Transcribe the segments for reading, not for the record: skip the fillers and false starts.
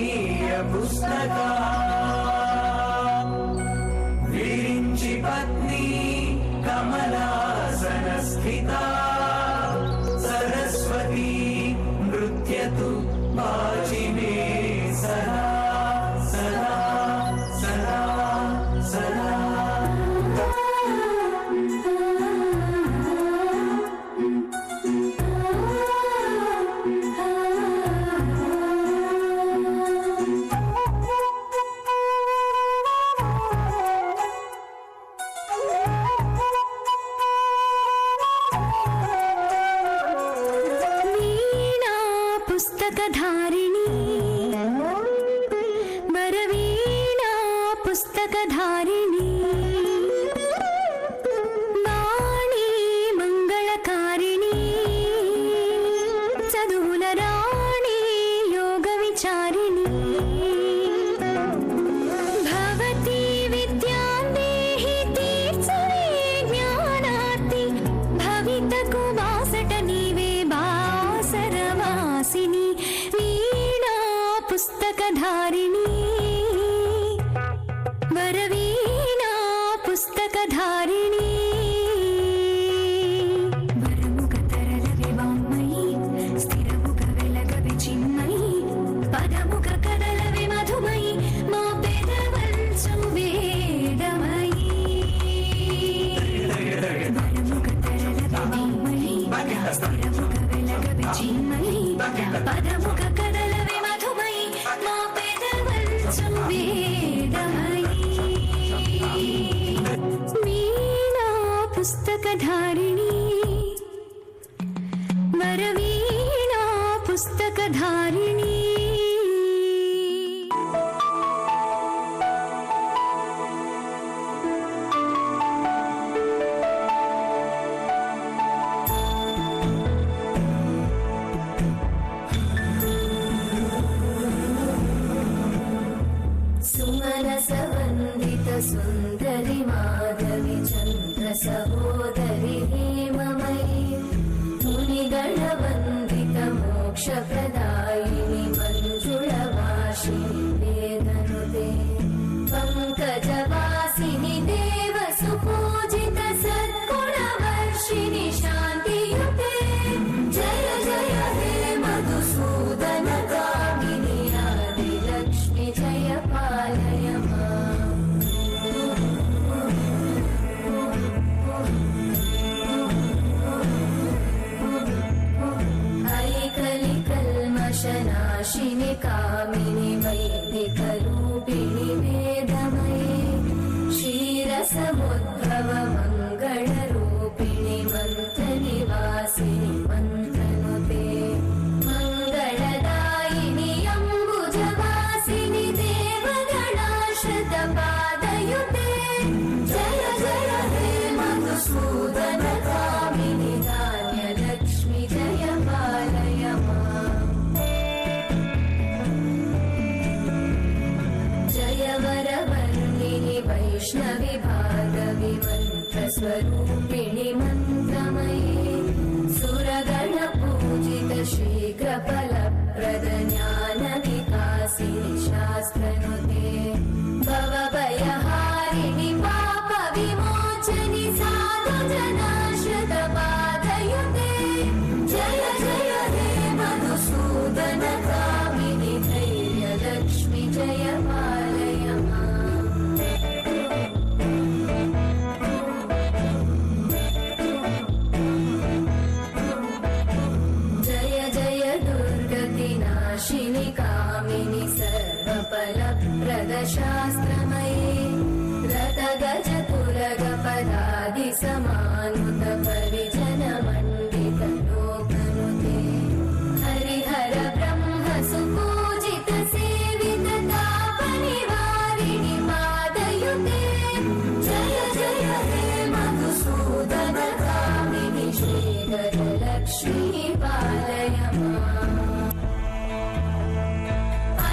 కమనీయ పుస్తక విరించి పత్ని కమలాసన స్థిత సరస్వతి నృత్యతు వాచిమే సదా సదా సదా సదా. पुस्तकधारिणी वरवीणा पुस्तकधारिणी वाणी मंगलकारिणी चदुल राणी योग विचारिणी भवती विद्यां देहि तीर्थे ज्ञानार्ति भवितकु वासट नीवे बासरवासिनी वीणा पुस्तकधारिणी वरवीणा पुस्तकधारिणी वरमुखतरलवे वाङ्मयी स्थिरमुखवेलगवे चिन्मयी पदमुख कदलवे मधुमयी मा पेदवल्सु वेदमयी वरमुखतरलवे वाङ्मयी स्थिरमुखवेलगवे चिन्मयी पदमुख कदलवे मधुमयी मा पेदवल्सु वेदमयी वीणा पुस्तकधारिणी वरवीणा पुस्तकधारिणी. सुमनसवन्दित सुन्दरि माधवि चन्द्र सहोदरि हेममयि मुनिगणवन्दित मोक्षप्रदायिनि मञ्जुळवासिनि वेदनुते पङ्कजवासिनि देवसुपूजित सद्गुणवर्षिणि शान्तियुते जय जय हे मधुसूदन कामिनि आदिलक्ष्मि जय पालय माम्. ऐकलिकल्मषनाशिनि कामिनि वैदिकरूपिणि वेदमये क्षीरसमुद्भव मङ्गलरूपिणि मन्त्रनिवासिनि मन्त्रनुते मङ्गलदायिनि अम्बुजवासिनि देवगणाश्रितपादयुते जय जय हे मधुसूदन कामिनि धान्यलक्ष्मि जय पालय माम्. जय वरवर्णिनि वैष्णवि भार्गवि मन्त्रस्वरूपिणि मन्त्रमये सुरगणपूजित शीघ्रफलप्रद ज्ञानविकासिनि शास्त्रनुते भवभयहारिणि पापविमोचनि साधुजनाश्रितपादयुते जय जय हे मधुसूदन कामिनि धैर्यलक्ष्मि जय पालय माम्. जय जय दुर्गतिनाशिनि कामिनि सर्वफलप्रद शास्त्रमये रतगजतुरगपदादिसमानुत परिजनमण्डित लोकनुते हरिहर ब्रह्म सुपूजित सेवित तापनिवारिणि पादयुते जय जय हे मधुसूदन कामिनि श्रीधरलक्ष्मी पालय माम्.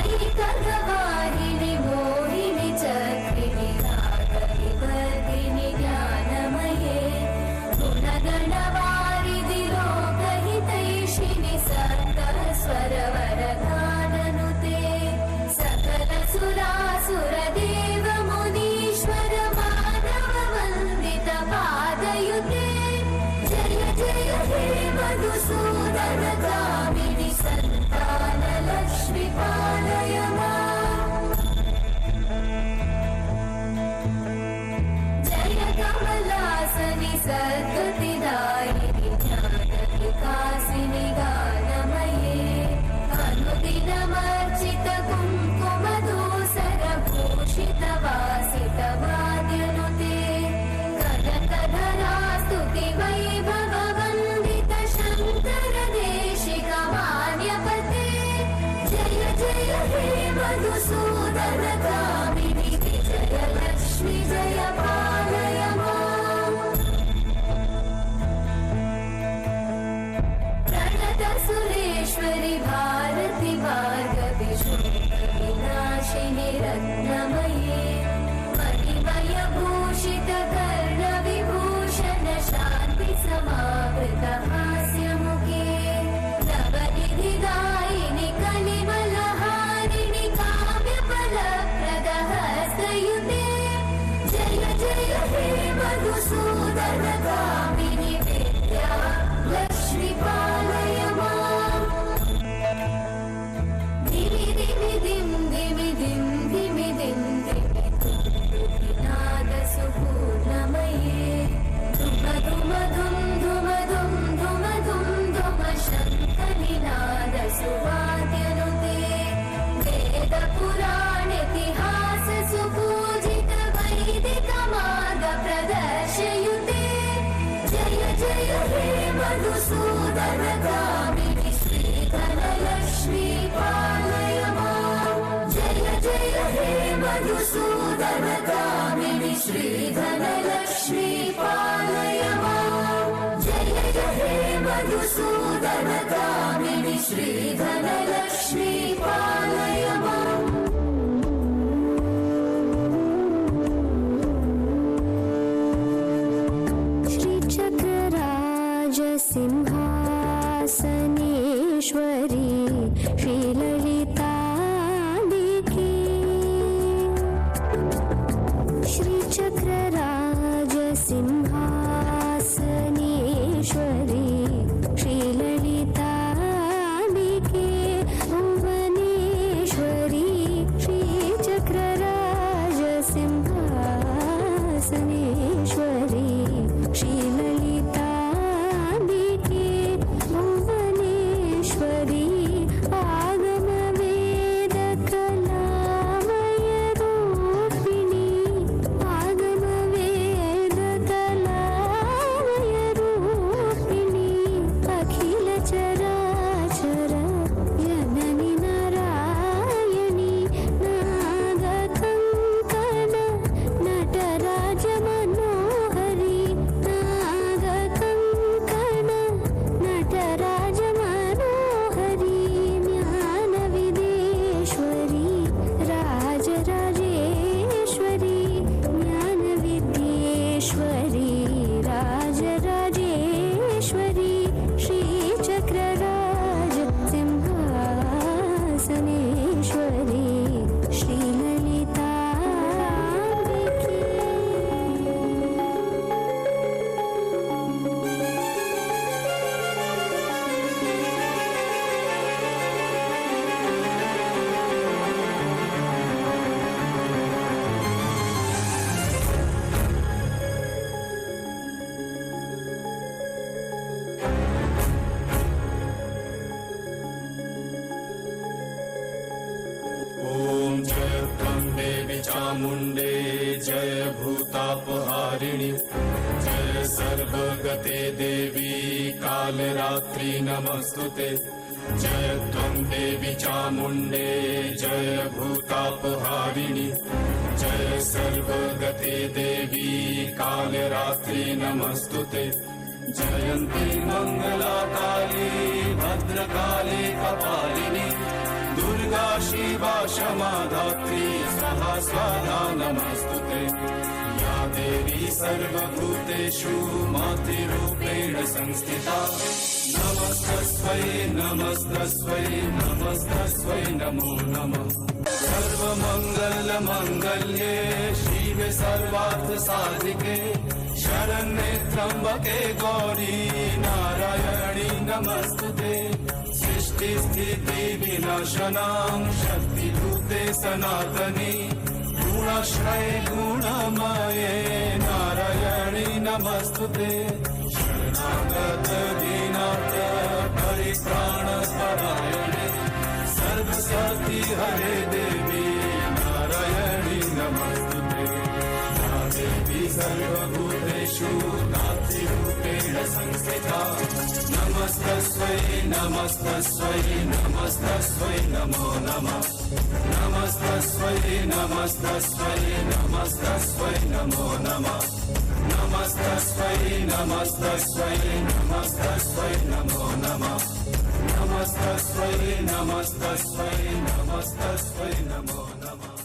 ऐकगवाहिनि मोहिनि चक्रिणि रागविवर्धिनि ज्ञानमये सुरदेव मुनीश्वर मानव वन्दित पादयुते जय जय हे मधुसूदन कामिनि सन्तान लक्ष्मी पालय माम् जय कमलासनि सद्गतिदायिनि ज्ञानविकासिनि गानमये अनुदिनमर्चित कुङ्कुमधूसरभूषित वासित वाद्यनुते कनकधरा स्तुति वैभव वन्दित शङ्कर देशिक मान्यपते जय जय हे मधुसूदन कामिनि विजय लक्ष्मी जय पालय माम् प्रणत सुरेश्वरि भारति भार्गवि विनाशिनि रत्नमये मणिमय भूषित कर्ण विभूषण शान्ति समावृत हास्यमुखे नवनिधिदायिनि कलिमलहारिणि काव्यफलप्रद हस्तयुते जय जय हे मधुसूदन कामिनि विद्या लक्ष्मी पालय माम् धिमि धिमि धिं धिमि धिं धिमि धिं धिमि नाद सुपूर्णमये धुम धुम धुं धुम धुं धुम धुं धुम शङ्खनिनाद सुवाद्यनुते वेद पुराणेतिहास सुपूजित वैदिक मार्ग प्रदर्शयुते जय जय हे मधुसूदन कामिनि श्रीधन लक्ष्मी पालय माम् जय जय हे मधुसूदन कामिनि श्रीधन लक्ष्मी पालय माम् जय जय हे मधुसूदन कामिनि श्रीधन लक्ष्मी पालय माम् श्रीचक्रराज सिंहासनेश्वरी श्रीललिताम्बिके श्रीचक्रराज सिंहासनेश्वरी श्रीललिताम्बिके भुवनेश्वरी श्रीचक्रराज सिंहासनेश्वरी श्रीललिताम्बिके भुवनेश्वरी आगमवेदकलामयरूपिणी आगमवेदकलामयरूपिणी अखिलचराचर जननि नारायणी नागकङ्कण नटराज मनोहरी नागकङ्कण नटराज मनोहरी ज्ञानविदेश्वरी राजराजेश्वरी ज्ञानविद्येश्वरी राजराजेश्वरी श्रीचक्रराज सिंहासनेश्वरी श्रीललिताम्बिके ॐ जय त्वं देवी चामुण्डे जय भूतापहारिणि जय सर्वगते देवी कालरात्रि नमस्तुते जय त्वं देवी चामुण्डे जय भूतापहारिणि जय सर्वगते देवी कालरात्रि नमस्तुते जयन्ती मङ्गलाकाली भद्रकाली कपालिनी दुर्गा शिवा क्षमा धात्री स्वाहा स्वाहा नमस्तुते या देवी सर्वभूतेषु मातृरूपेण संस्थिता नमस्तस्मै नमस्तस्मै नमस्तस्मै नमो नमः सर्वमङ्गलमङ्गल्ये मंगल्ये शिवे सर्वार्थ साधिके शरण्ये त्र्यंबके गौरी नारायणी नमस्तुते सृष्टि स्थिति विनाशनां शक्तिभूते सनातनी गुणाश्रये गुणमये नारायणी नमस्तुते शरणागत दीनार्थ परित्राण परायणे सर्वशक्ति हरे देवी नारायणी नमस्तुते या देवी सर्वभूतेषु नास्तिरूपेण संस्थिता नमस्तस्यै नमस्तस्यै नमस्तस्यै नमो नमः नमस्तस्यै नमस्तस्यै नमस्तस्यै नमो नमः नमस्तस्यै नमस्तस्यै नमस्तस्यै नमो नमः नमस्तस्यै नमस्तस्यै नमस्तस्यै नमो नमः